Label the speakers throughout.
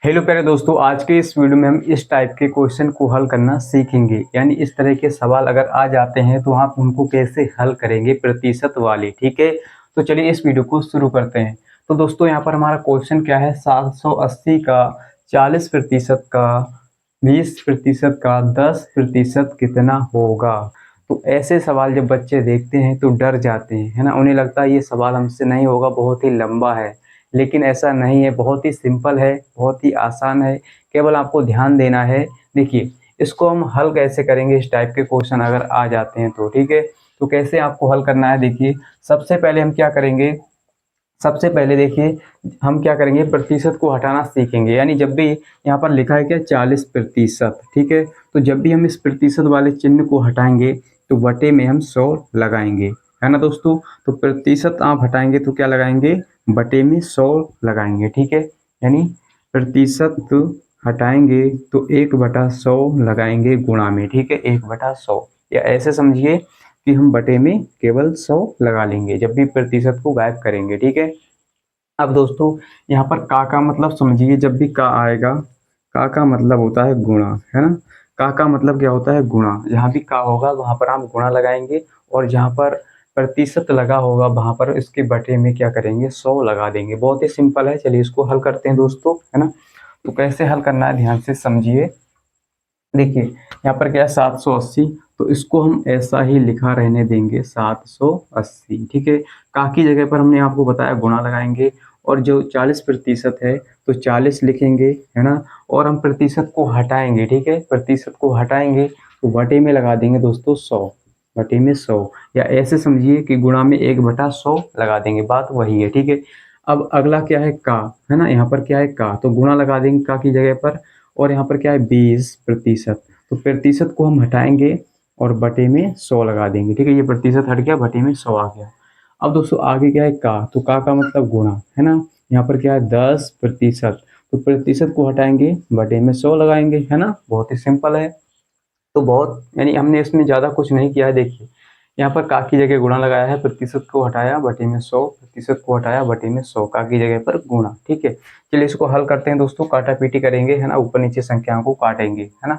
Speaker 1: Hello प्यारे दोस्तों, आज के इस वीडियो में हम इस टाइप के क्वेश्चन को हल करना सीखेंगे। यानी इस तरह के सवाल अगर आ जाते हैं तो आप उनको कैसे हल करेंगे प्रतिशत वाले। ठीक है, तो चलिए इस वीडियो को शुरू करते हैं। तो दोस्तों यहाँ पर हमारा क्वेश्चन क्या है, 780 का 40% का 20% का 10% कितना होगा। तो ऐसे सवाल जब बच्चे देखते हैं तो डर जाते हैं, है ना। उन्हें लगता है ये सवाल हमसे नहीं होगा, बहुत ही लंबा है। लेकिन ऐसा नहीं है, बहुत ही सिंपल है, बहुत ही आसान है। केवल आपको ध्यान देना है। देखिए, इसको हम हल कैसे करेंगे इस टाइप के क्वेश्चन अगर आ जाते हैं तो। ठीक है, तो कैसे आपको हल करना है, देखिए सबसे पहले हम क्या करेंगे। सबसे पहले देखिए हम क्या करेंगे, प्रतिशत को हटाना सीखेंगे। यानी जब भी यहाँ पर लिखा है क्या 40%, ठीक है, तो जब भी हम इस प्रतिशत वाले चिन्ह को हटाएंगे तो बटे में हम 100 लगाएंगे, है ना दोस्तों। तो प्रतिशत आप हटाएंगे तो क्या लगाएंगे, बटे में 100 लगाएंगे। ठीक है, यानी प्रतिशत हटाएंगे तो 1/100 लगाएंगे गुणा में। ठीक है, 1/100, या ऐसे समझिए कि हम बटे में केवल 100 लगा लेंगे जब भी प्रतिशत को गायब करेंगे। ठीक है, अब दोस्तों यहाँ पर का मतलब समझिए, जब भी का आएगा, का मतलब होता है गुणा, है ना। का मतलब क्या होता है, गुणा। जहाँ भी का होगा वहाँ पर हम गुणा लगाएंगे, और जहाँ पर प्रतिशत लगा होगा वहाँ पर इसके बटे में क्या करेंगे, 100 लगा देंगे। बहुत ही सिंपल है, चलिए इसको हल करते हैं दोस्तों, है ना। तो कैसे हल करना है ध्यान से समझिए। देखिए यहाँ पर क्या है 780, तो इसको हम ऐसा ही लिखा रहने देंगे 780। ठीक है, का की जगह पर हमने आपको बताया गुणा लगाएंगे, और जो 40% है तो 40 लिखेंगे, है ना। और हम प्रतिशत को हटाएंगे, ठीक है, प्रतिशत को हटाएंगे तो बटे में लगा देंगे दोस्तों 100, बटे में 100, या ऐसे समझिए कि गुणा में 1/100 लगा देंगे, बात वही है। ठीक है, अब अगला क्या है का, है ना। यहाँ पर क्या है का, तो गुणा लगा देंगे का की जगह पर, और यहाँ पर क्या है 20%, तो प्रतिशत को हम हटाएंगे और बटे में 100 लगा देंगे। ठीक है, ये प्रतिशत हट गया, बटे में 100 आ गया। अब दोस्तों आगे क्या है का, तो का मतलब गुणा, है ना। यहाँ पर क्या है 10%, तो प्रतिशत को हटाएंगे बटे में 100 लगाएंगे, है ना। बहुत ही सिंपल है। तो बहुत यानी हमने इसमें ज़्यादा कुछ नहीं किया है। देखिए यहाँ पर का की जगह गुणा लगाया है, प्रतिशत को हटाया बटे में 100, प्रतिशत को हटाया बटे में 100, का की जगह पर गुणा। ठीक है, चलिए इसको हल करते हैं दोस्तों, काटा पीटी करेंगे, है ना। ऊपर नीचे संख्याओं को काटेंगे, है ना।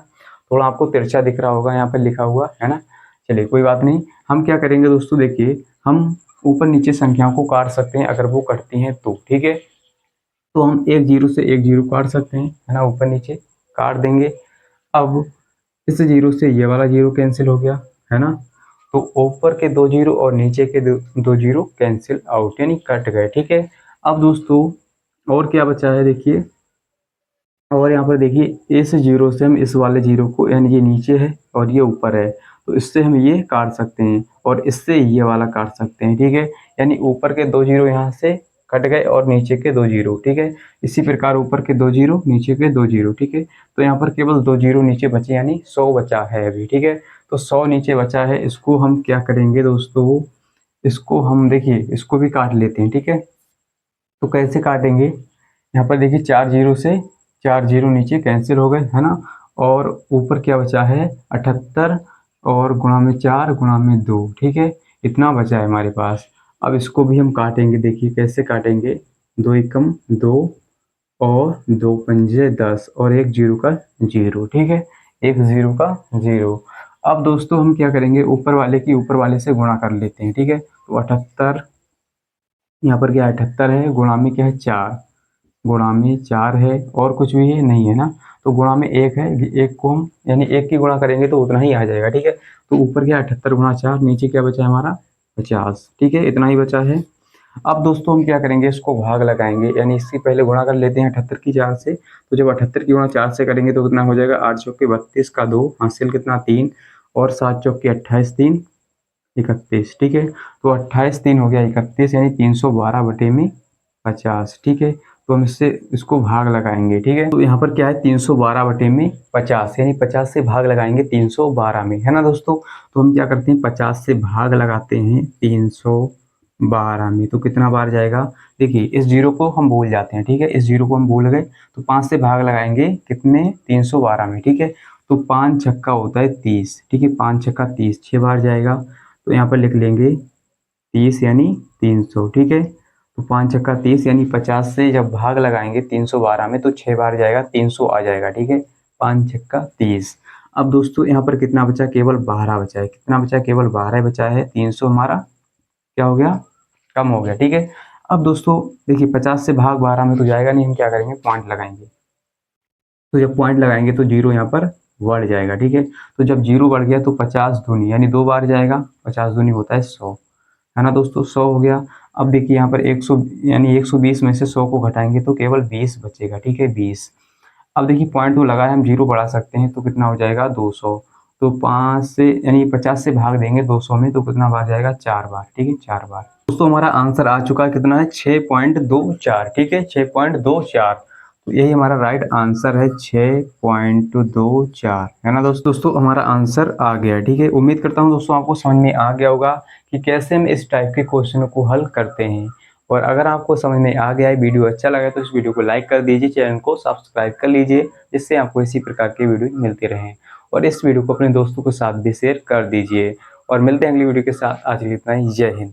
Speaker 1: थोड़ा आपको तिरछा दिख रहा होगा यहाँ पर लिखा हुआ, है ना। चलिए कोई बात नहीं, हम क्या करेंगे दोस्तों, देखिए हम ऊपर नीचे संख्याओं को काट सकते हैं अगर वो कटती हैं तो। ठीक है, तो हम एक जीरो से एक जीरो काट सकते हैं, है ना, ऊपर नीचे काट देंगे। अब इस जीरो से ये वाला जीरो कैंसिल हो गया, है ना। तो ऊपर के दो जीरो और नीचे के दो जीरो कैंसिल आउट, यानी कट गए। ठीक है, अब दोस्तों और क्या बचा है देखिए, और यहाँ पर देखिए इस जीरो से हम इस वाले जीरो को, यानी ये नीचे है और ये ऊपर है, तो इससे हम ये काट सकते हैं और इससे ये वाला काट सकते हैं। ठीक है, यानी ऊपर के दो जीरो यहाँ से कट गए और नीचे के दो जीरो। ठीक है, इसी प्रकार ऊपर के दो जीरो नीचे के दो जीरो। ठीक है, तो यहाँ पर केवल दो जीरो नीचे बचे, यानी 100 बचा है अभी। ठीक है, तो 100 नीचे बचा है, इसको हम क्या करेंगे दोस्तों, इसको हम देखिए इसको भी काट लेते हैं। ठीक है, तो कैसे काटेंगे, यहाँ पर देखिए चार जीरो से चार जीरो नीचे कैंसिल हो गए, है ना। और ऊपर क्या बचा है 78, और गुणा में 4 गुणा में 2। ठीक है, इतना बचा है हमारे पास। अब इसको भी हम काटेंगे, देखिए कैसे काटेंगे, 2 एकम 2, और 2 पंजे 10, और एक जीरो का जीरो। ठीक है, एक जीरो का जीरो। अब दोस्तों हम क्या करेंगे, ऊपर वाले की ऊपर वाले से गुणा कर लेते हैं। ठीक है, तो 78, यहाँ पर क्या 78 है, गुणा में क्या है 4, गुणा में 4 है, और कुछ भी है नहीं, है ना। तो गुणा में 1 है, एक को हम यानी एक की गुणा करेंगे तो उतना ही आ जाएगा। ठीक है, तो ऊपर क्या 78 गुणा 4, नीचे क्या बचा है हमारा 50। ठीक है, इतना ही बचा है। अब दोस्तों हम क्या करेंगे, इसको भाग लगाएंगे, यानी इससे पहले गुणा कर लेते हैं 78 की 4 से। तो जब 78 की गुणा 4 से करेंगे तो कितना हो जाएगा, 8 चौके 32 का 2 हासिल कितना 3, और 7 चौके 28 3 31। ठीक है, तो 28 3 हो गया 31, यानी 312 बटे में 50। ठीक है, तो हम इससे इसको भाग लगाएंगे। ठीक है, तो यहाँ पर क्या है 312 बटे में 50, यानी 50 से भाग लगाएंगे 312 में, है ना दोस्तों। तो हम क्या करते हैं 50 से भाग लगाते हैं 312 में, तो कितना बार जाएगा, देखिए इस जीरो को हम भूल जाते हैं। ठीक है, इस जीरो को हम भूल गए, तो 5 से भाग लगाएंगे कितने 312 में। ठीक है, तो 5 छक्का होता है 30। ठीक है, 5 छक्का 30, 6 बार जाएगा, तो यहाँ पर लिख लेंगे 30 यानी 300। ठीक है, तो 5 छक्का 30 यानी 50 से जब भाग लगाएंगे 312 में तो 6 बार जाएगा 300 आ जाएगा, ठीक है। 5 छक्का 30। अब दोस्तों यहाँ पर कितना बचा, केवल 12 बचा है। कितना बचा, केवल 12 बचा है। 300 हमारा क्या हो गया, कम हो गया, ठीक है। अब दोस्तों देखिए 50 से भाग 12 में तो जाएगा नहीं, हम क्या करेंगे, पॉइंट लगाएंगे। तो जब पॉइंट लगाएंगे तो जीरो यहाँ पर बढ़ जाएगा, ठीक है। तो जब जीरो बढ़ गया तो 50 दूनी यानी 2 बार जाएगा, 50 दूनी होता है 100, है ना दोस्तों, 100 हो गया। अब देखिए यहाँ पर 100 यानी 120 में से 100 को घटाएंगे तो केवल 20 बचेगा, ठीक है, 20। अब देखिए पॉइंट तो लगाए, हम जीरो बढ़ा सकते हैं तो कितना हो जाएगा, 200। तो 5 से यानी 50 से भाग देंगे 200 में तो कितना बार जाएगा, 4 बार, ठीक है, 4 बार। दोस्तों हमारा आंसर आ चुका है, कितना है, 6.24, ठीक है, 6.24। तो यही हमारा राइट आंसर है, 6.24, है ना दोस्तों हमारा आंसर आ गया, ठीक है। उम्मीद करता हूँ दोस्तों आपको समझ में आ गया होगा कि कैसे हम इस टाइप के क्वेश्चनों को हल करते हैं। और अगर आपको समझ में आ गया है, वीडियो अच्छा लगा तो इस वीडियो को लाइक कर दीजिए, चैनल को सब्सक्राइब कर लीजिए, जिससे आपको इसी प्रकार के वीडियो मिलते रहें। और इस वीडियो को अपने दोस्तों के साथ भी शेयर कर दीजिए। और मिलते हैं अगली वीडियो के साथ, आज के लिए इतना ही, जय हिंद।